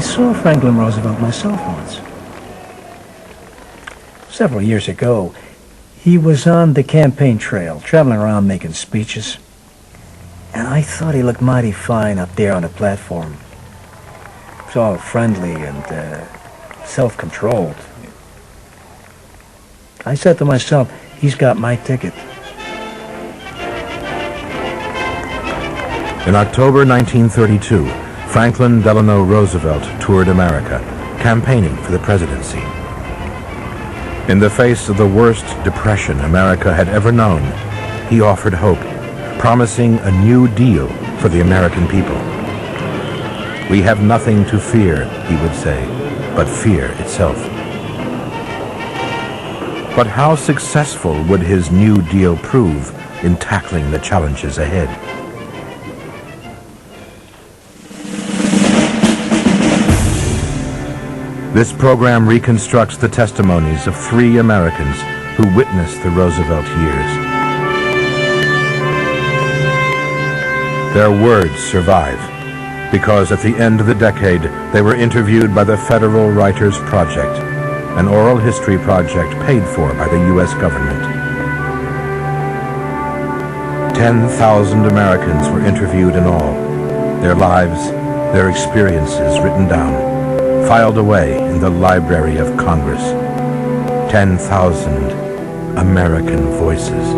saw Franklin Roosevelt myself once. Several years ago, he was on the campaign trail, traveling around making speeches. And I thought he looked mighty fine up there on the platform. He was all friendly and self-controlled. I said to myself, he's got my ticket. In October 1932, Franklin Delano Roosevelt toured America, campaigning for the presidency. In the face of the worst depression America had ever known, he offered hope, promising a new deal for the American people. "We have nothing to fear," he would say, "but fear itself." But how successful would his New Deal prove in tackling the challenges ahead? This program reconstructs the testimonies of 3 Americans who witnessed the Roosevelt years. Their words survive because at the end of the decade they were interviewed by the Federal Writers Project, an oral history project paid for by the U.S. government. 10,000 Americans were interviewed in all, their lives, their experiences written down, filed away in the Library of Congress. 10,000 American voices.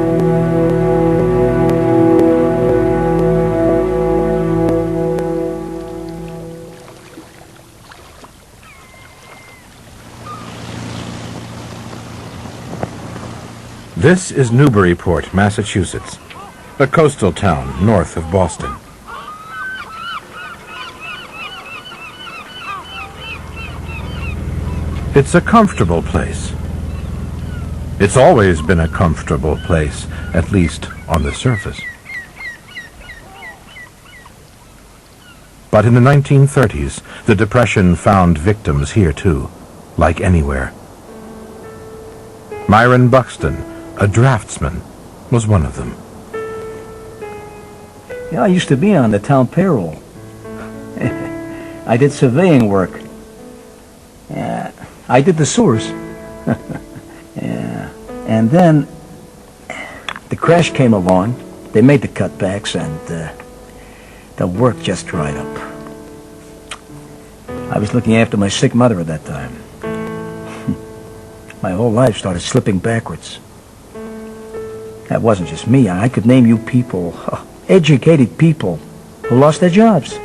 This is Newburyport, Massachusetts, a coastal town north of Boston. It's a comfortable place. It's always been a comfortable place, at least on the surface. But in the 1930s, the Depression found victims here too, like anywhere. Myron Buxton, a draftsman, was one of them. Yeah, I used to be on the town payroll. I did surveying work. Yeah, I did the sewers. Yeah. And then the crash came along. They made the cutbacks, and the work just dried up. I was looking after my sick mother at that time. My whole life started slipping backwards. That wasn't just me. I could name you people, educated people, who lost their jobs,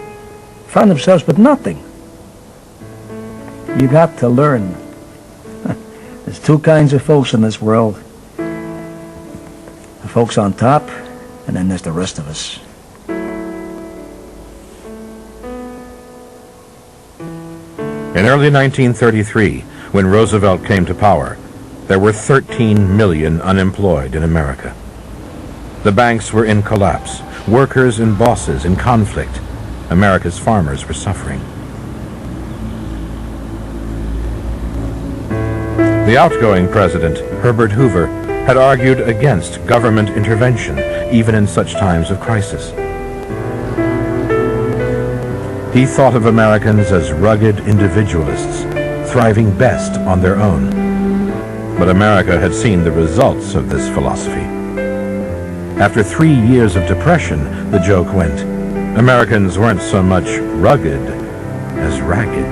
found themselves with nothing. You got to learn. There's 2 kinds of folks in this world. The folks on top, and then there's the rest of us. In early 1933, when Roosevelt came to power, there were 13 million unemployed in America. The banks were in collapse, workers and bosses in conflict. America's farmers were suffering. The outgoing president, Herbert Hoover, had argued against government intervention, even in such times of crisis. He thought of Americans as rugged individualists, thriving best on their own. But America had seen the results of this philosophy. After 3 years of depression, the joke went, Americans weren't so much rugged as ragged.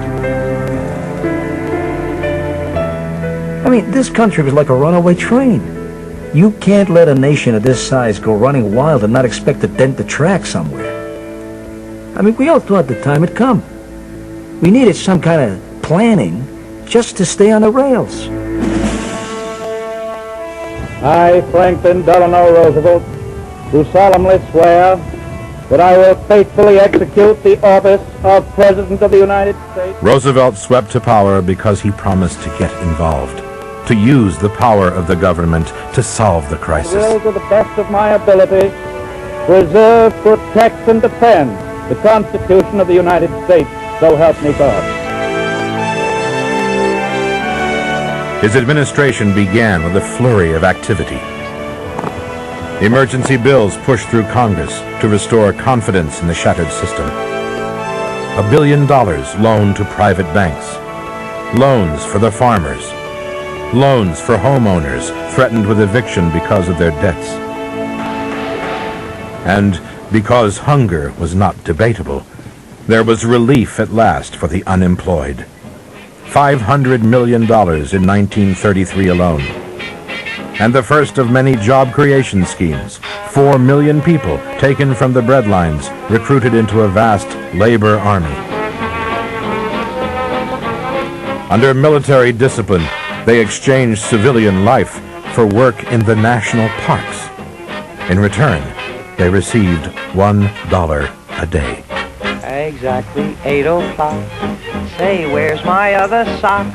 I mean, this country was like a runaway train. You can't let a nation of this size go running wild and not expect to dent the track somewhere. I mean, we all thought the time had come. We needed some kind of planning just to stay on the rails. I, Franklin Delano Roosevelt, do solemnly swear that I will faithfully execute the office of President of the United States. Roosevelt swept to power because he promised to get involved, to use the power of the government to solve the crisis. I will, to the best of my ability, preserve, protect, and defend the Constitution of the United States, so help me God. His administration began with a flurry of activity. Emergency bills pushed through Congress to restore confidence in the shattered system. $1 billion loaned to private banks, loans for the farmers, loans for homeowners threatened with eviction because of their debts. And because hunger was not debatable, there was relief at last for the unemployed. $500 million in 1933 alone. And the first of many job creation schemes, 4 million people taken from the breadlines, recruited into a vast labor army. Under military discipline, they exchanged civilian life for work in the national parks. In return, they received $1 a day. Exactly 8 o'clock. Say, where's my other sock?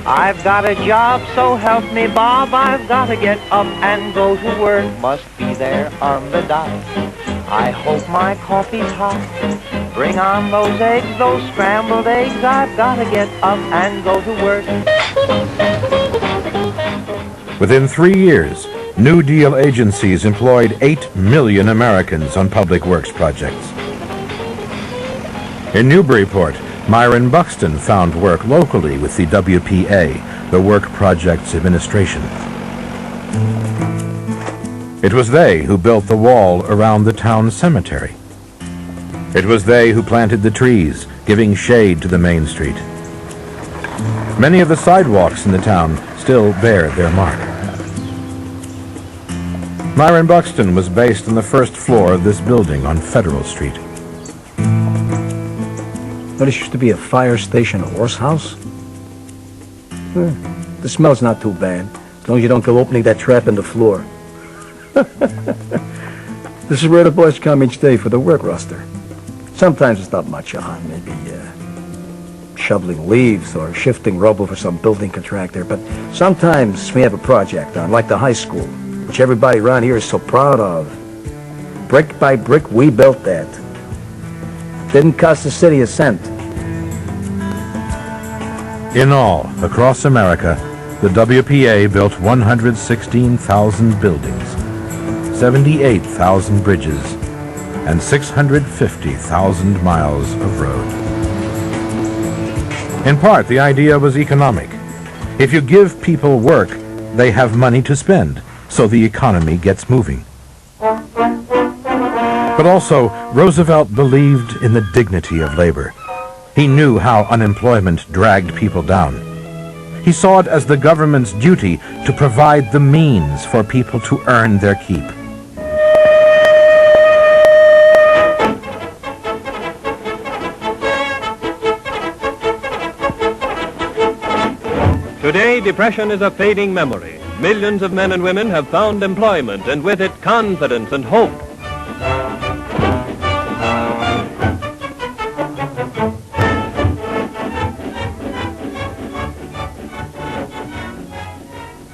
I've got a job, so help me, Bob. I've got to get up and go to work. Must be there on the dot. I hope my coffee's hot. Bring on those eggs, those scrambled eggs. I've got to get up and go to work. Within 3 years, New Deal agencies employed 8 million Americans on public works projects. In Newburyport, Myron Buxton found work locally with the WPA, the Work Projects Administration. It was they who built the wall around the town cemetery. It was they who planted the trees, giving shade to the main street. Many of the sidewalks in the town still bear their mark. Myron Buxton was based on the first floor of this building on Federal Street. This used to be a fire station horse house. The smell's not too bad, as long as you don't go opening that trap in the floor. This is where the boys come each day for the work roster. Sometimes it's not much on, maybe shoveling leaves or shifting rubble for some building contractor, but sometimes we have a project on, like the high school, which everybody around here is so proud of. Brick by brick, we built that. Didn't cost the city a cent. In all, across America, the WPA built 116,000 buildings, 78,000 bridges, and 650,000 miles of road. In part, the idea was economic. If you give people work, they have money to spend, so the economy gets moving. But also, Roosevelt believed in the dignity of labor. He knew how unemployment dragged people down. He saw it as the government's duty to provide the means for people to earn their keep. Today, depression is a fading memory. Millions of men and women have found employment, and with it, confidence and hope.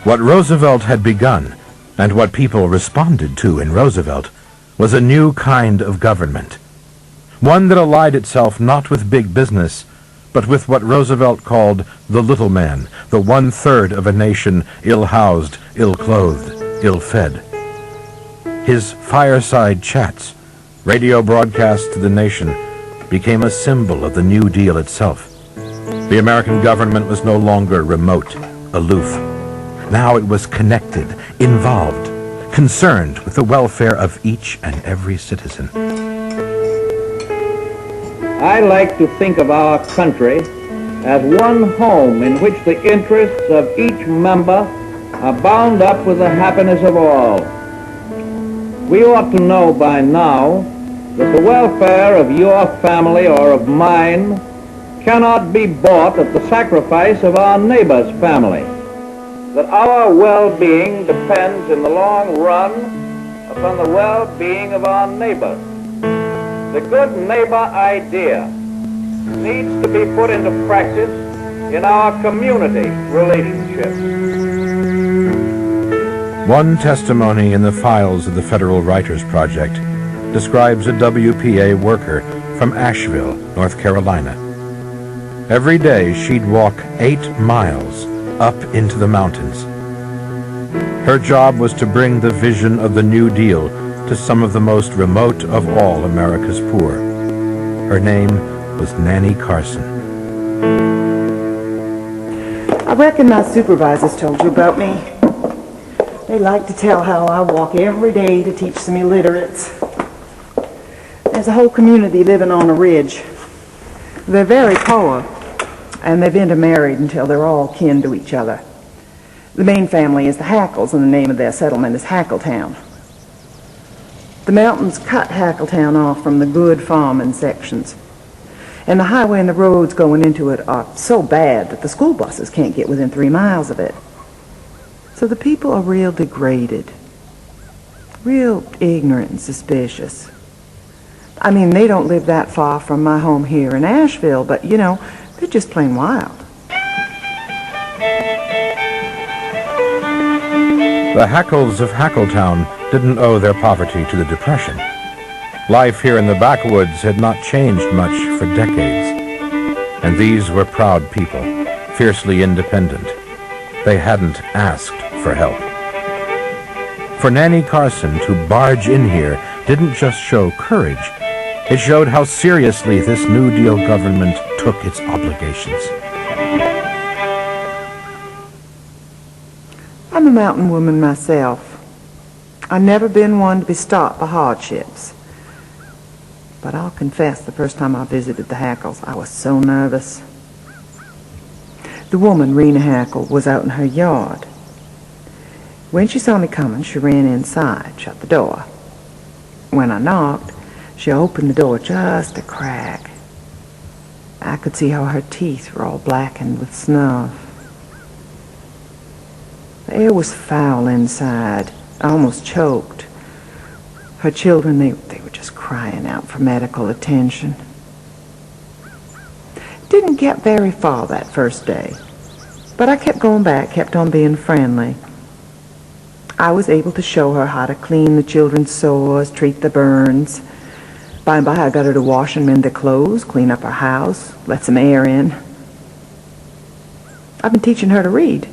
What Roosevelt had begun, and what people responded to in Roosevelt, was a new kind of government. One that allied itself not with big business, but with what Roosevelt called the little man, the one-third of a nation ill-housed, ill-clothed, ill-fed. His fireside chats, radio broadcasts to the nation, became a symbol of the New Deal itself. The American government was no longer remote, aloof. Now it was connected, involved, concerned with the welfare of each and every citizen. I like to think of our country as one home in which the interests of each member are bound up with the happiness of all. We ought to know by now that the welfare of your family or of mine cannot be bought at the sacrifice of our neighbor's family. That our well-being depends in the long run upon the well-being of our neighbors. The good neighbor idea needs to be put into practice in our community relationships. One testimony in the files of the Federal Writers Project describes a WPA worker from Asheville, North Carolina. Every day she'd walk 8 miles up into the mountains. Her job was to bring the vision of the New Deal to some of the most remote of all America's poor. Her name was Nanny Carson. I reckon my supervisors told you about me. They like to tell how I walk every day to teach some illiterates. There's a whole community living on a ridge. They're very poor, and they've intermarried until they're all kin to each other. The main family is the Hackles, and the name of their settlement is Hackletown. The mountains cut Hackletown off from the good farming sections, and the highway and the roads going into it are so bad that the school buses can't get within 3 miles of it. So the people are real degraded, real ignorant and suspicious. I mean, they don't live that far from my home here in Asheville, but, you know, they're just plain wild. The Hackles of Hackletown didn't owe their poverty to the Depression. Life here in the backwoods had not changed much for decades. And these were proud people, fiercely independent. They hadn't asked for help. For Nanny Carson to barge in here didn't just show courage. It showed how seriously this New Deal government took its obligations. I'm a mountain woman myself. I've never been one to be stopped by hardships. But I'll confess, the first time I visited the Hackles, I was so nervous. The woman, Rena Hackle, was out in her yard. When she saw me coming, she ran inside, shut the door. When I knocked, she opened the door just a crack. I could see how her teeth were all blackened with snuff. The air was foul inside. I almost choked. Her children, they were just crying out for medical attention. Didn't get very far that first day, but I kept going back, kept on being friendly. I was able to show her how to clean the children's sores, treat the burns. By and by, I got her to wash and mend their clothes, clean up her house, let some air in. I've been teaching her to read.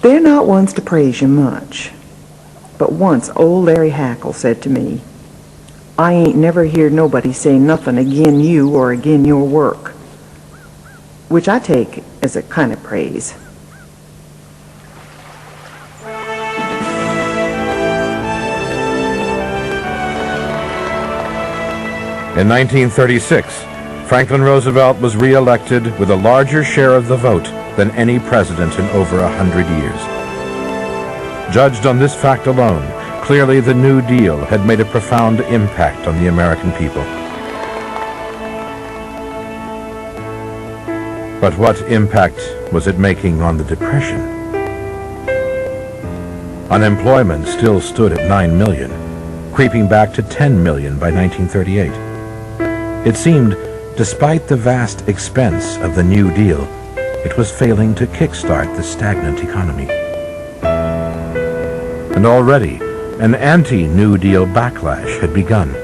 They're not ones to praise you much. But once old Larry Hackle said to me, "I ain't never heard nobody say nothing agin you or agin your work," which I take as a kind of praise. In 1936, Franklin Roosevelt was re-elected with a larger share of the vote than any president in over 100 years. Judged on this fact alone, clearly the New Deal had made a profound impact on the American people. But what impact was it making on the Depression? Unemployment still stood at 9 million, creeping back to 10 million by 1938. It seemed, despite the vast expense of the New Deal, it was failing to kickstart the stagnant economy. And already, an anti-New Deal backlash had begun.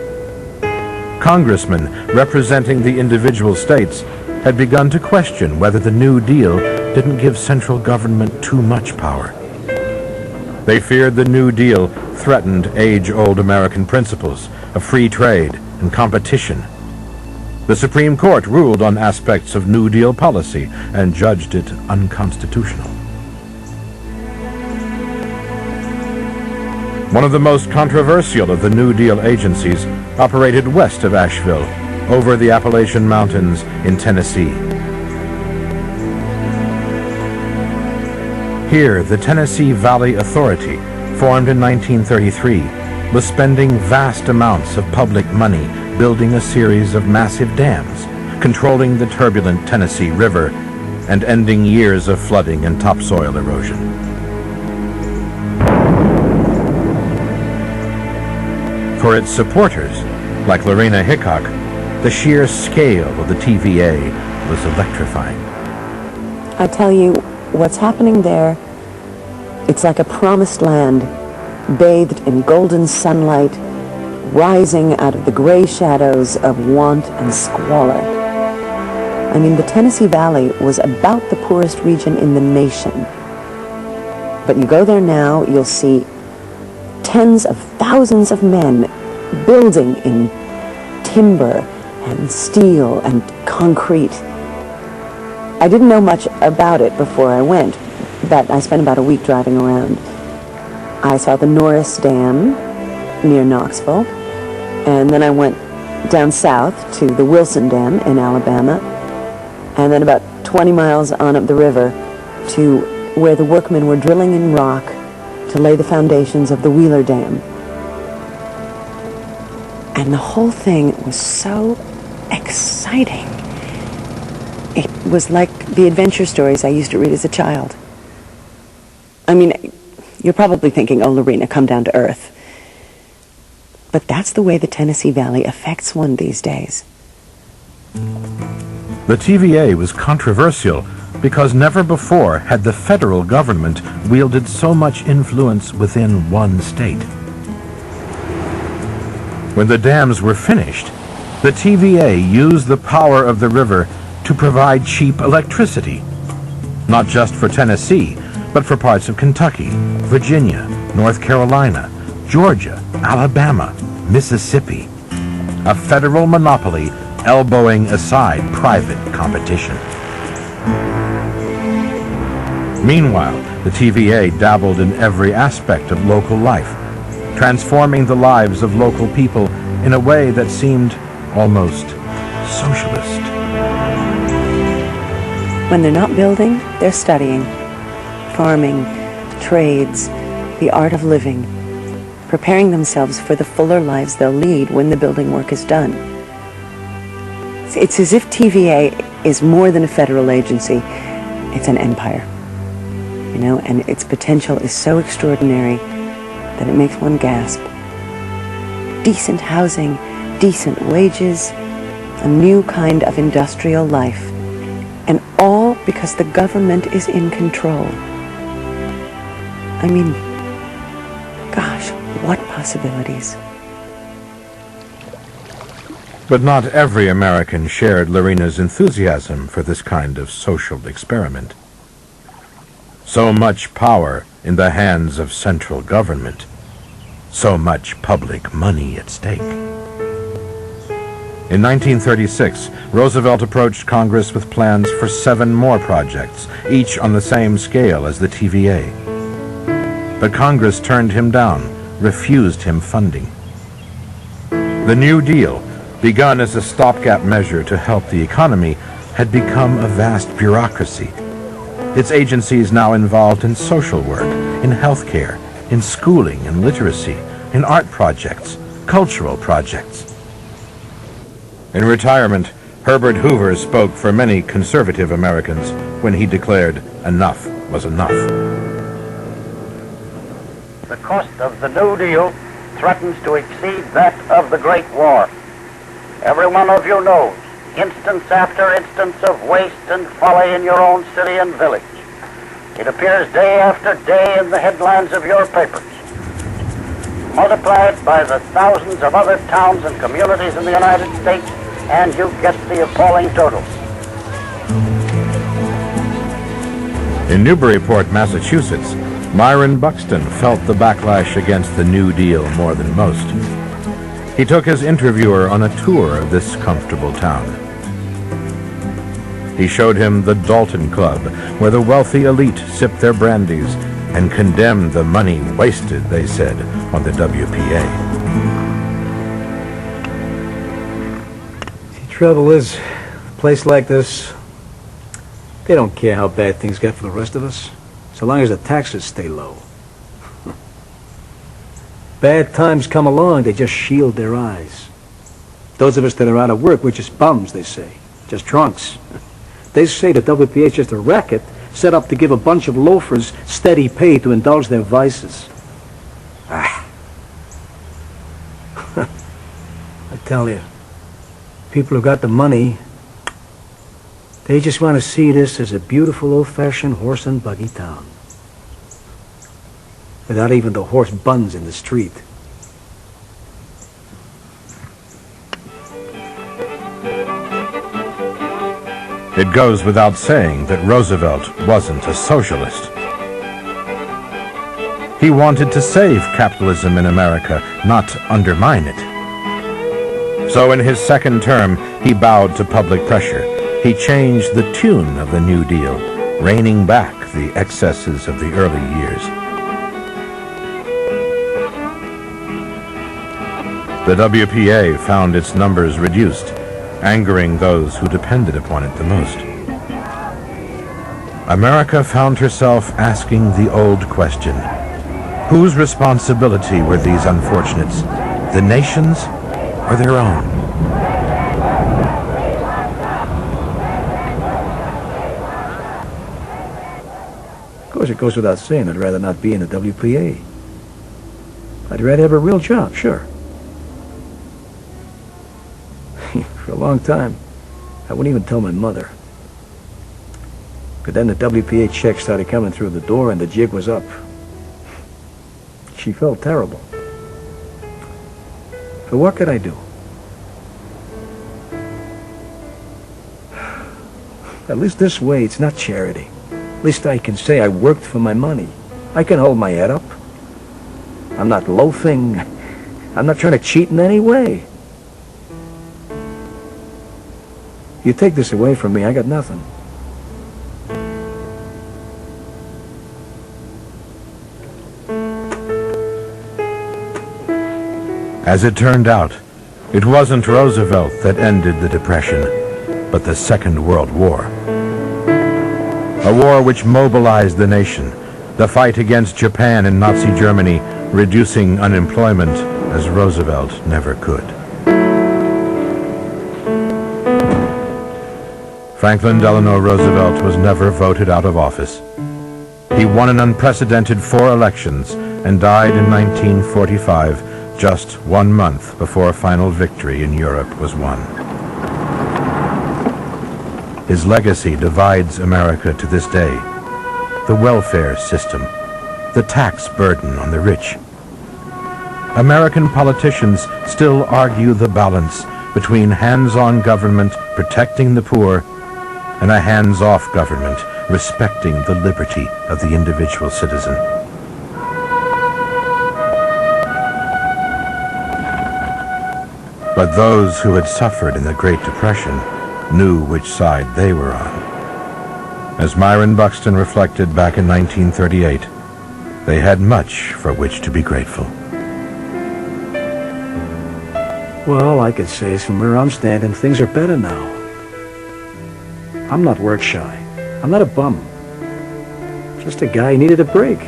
Congressmen representing the individual states had begun to question whether the New Deal didn't give central government too much power. They feared the New Deal threatened age-old American principles of free trade and competition. The Supreme Court ruled on aspects of New Deal policy and judged it unconstitutional. One of the most controversial of the New Deal agencies operated west of Asheville, over the Appalachian Mountains in Tennessee. Here, the Tennessee Valley Authority, formed in 1933, was spending vast amounts of public money building a series of massive dams, controlling the turbulent Tennessee River, and ending years of flooding and topsoil erosion. For its supporters, like Lorena Hickok, the sheer scale of the TVA was electrifying. I tell you, what's happening there, it's like a promised land, bathed in golden sunlight, rising out of the gray shadows of want and squalor. I mean, the Tennessee Valley was about the poorest region in the nation. But you go there now, you'll see tens of thousands of men building in timber and steel and concrete. I didn't know much about it before I went, but I spent about a week driving around. I saw the Norris Dam near Knoxville, and then I went down south to the Wilson Dam in Alabama, and then about 20 miles on up the river to where the workmen were drilling in rock to lay the foundations of the Wheeler Dam. And the whole thing was so exciting. It was like the adventure stories I used to read as a child. I mean, you're probably thinking, oh, Lorena, come down to earth. But that's the way the Tennessee Valley affects one these days. The TVA was controversial because never before had the federal government wielded so much influence within one state. When the dams were finished, the TVA used the power of the river to provide cheap electricity, not just for Tennessee, but for parts of Kentucky, Virginia, North Carolina, Georgia, Alabama, Mississippi. A federal monopoly elbowing aside private competition. Meanwhile, the TVA dabbled in every aspect of local life, transforming the lives of local people in a way that seemed almost socialist. When they're not building, they're studying. Farming, trades, the art of living, preparing themselves for the fuller lives they'll lead when the building work is done. It's as if TVA is more than a federal agency. It's an empire, you know, and its potential is so extraordinary that it makes one gasp. Decent housing, decent wages, a new kind of industrial life, and all because the government is in control. I mean, gosh, what possibilities. But not every American shared Lorena's enthusiasm for this kind of social experiment. So much power in the hands of central government. So much public money at stake. In 1936, Roosevelt approached Congress with plans for 7 more projects, each on the same scale as the TVA. But Congress turned him down, refused him funding. The New Deal, begun as a stopgap measure to help the economy, had become a vast bureaucracy. Its agencies now involved in social work, in healthcare, in schooling and literacy, in art projects, cultural projects. In retirement, Herbert Hoover spoke for many conservative Americans when he declared enough was enough. The cost of the New Deal threatens to exceed that of the Great War. Every one of you knows instance after instance of waste and folly in your own city and village. It appears day after day in the headlines of your papers. Multiply it by the thousands of other towns and communities in the United States, and you get the appalling total. In Newburyport, Massachusetts, Myron Buxton felt the backlash against the New Deal more than most. He took his interviewer on a tour of this comfortable town. He showed him the Dalton Club, where the wealthy elite sipped their brandies and condemned the money wasted, they said, on the WPA. See, trouble is, a place like this, they don't care how bad things get for the rest of us, so long as the taxes stay low. Bad times come along, they just shield their eyes. Those of us that are out of work, we're just bums, they say. Just drunks. They say the WPA is just a racket set up to give a bunch of loafers steady pay to indulge their vices. Ah. I tell you, people who got the money, they just want to see this as a beautiful old-fashioned horse and buggy town. Without even the horse buns in the street. It goes without saying that Roosevelt wasn't a socialist. He wanted to save capitalism in America, not undermine it. So in his second term, he bowed to public pressure. He changed the tune of the New Deal, reining back the excesses of the early years. The WPA found its numbers reduced, angering those who depended upon it the most. America found herself asking the old question: whose responsibility were these unfortunates, the nation's or their own? Of course, it goes without saying I'd rather not be in the WPA. I'd rather have a real job, sure. For a long time, I wouldn't even tell my mother. But then the WPA checks started coming through the door and the jig was up. She felt terrible. But what could I do? At least this way, it's not charity. At least I can say I worked for my money. I can hold my head up. I'm not loafing. I'm not trying to cheat in any way. You take this away from me, I got nothing. As it turned out, it wasn't Roosevelt that ended the Depression, but the Second World War. A war which mobilized the nation, the fight against Japan and Nazi Germany, reducing unemployment as Roosevelt never could. Franklin Delano Roosevelt was never voted out of office. He won an unprecedented 4 elections and died in 1945, just 1 month before final victory in Europe was won. His legacy divides America to this day. The welfare system, the tax burden on the rich. American politicians still argue the balance between hands-on government protecting the poor and a hands-off government respecting the liberty of the individual citizen. But those who had suffered in the Great Depression knew which side they were on. As Myron Buxton reflected back in 1938, they had much for which to be grateful. Well, all I could say is from where I'm standing, things are better now. I'm not work shy. I'm not a bum. Just a guy who needed a break.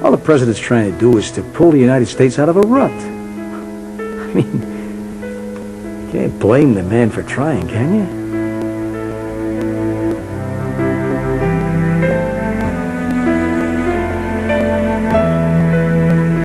All the president's trying to do is to pull the United States out of a rut. I mean, you can't blame the man for trying, can you?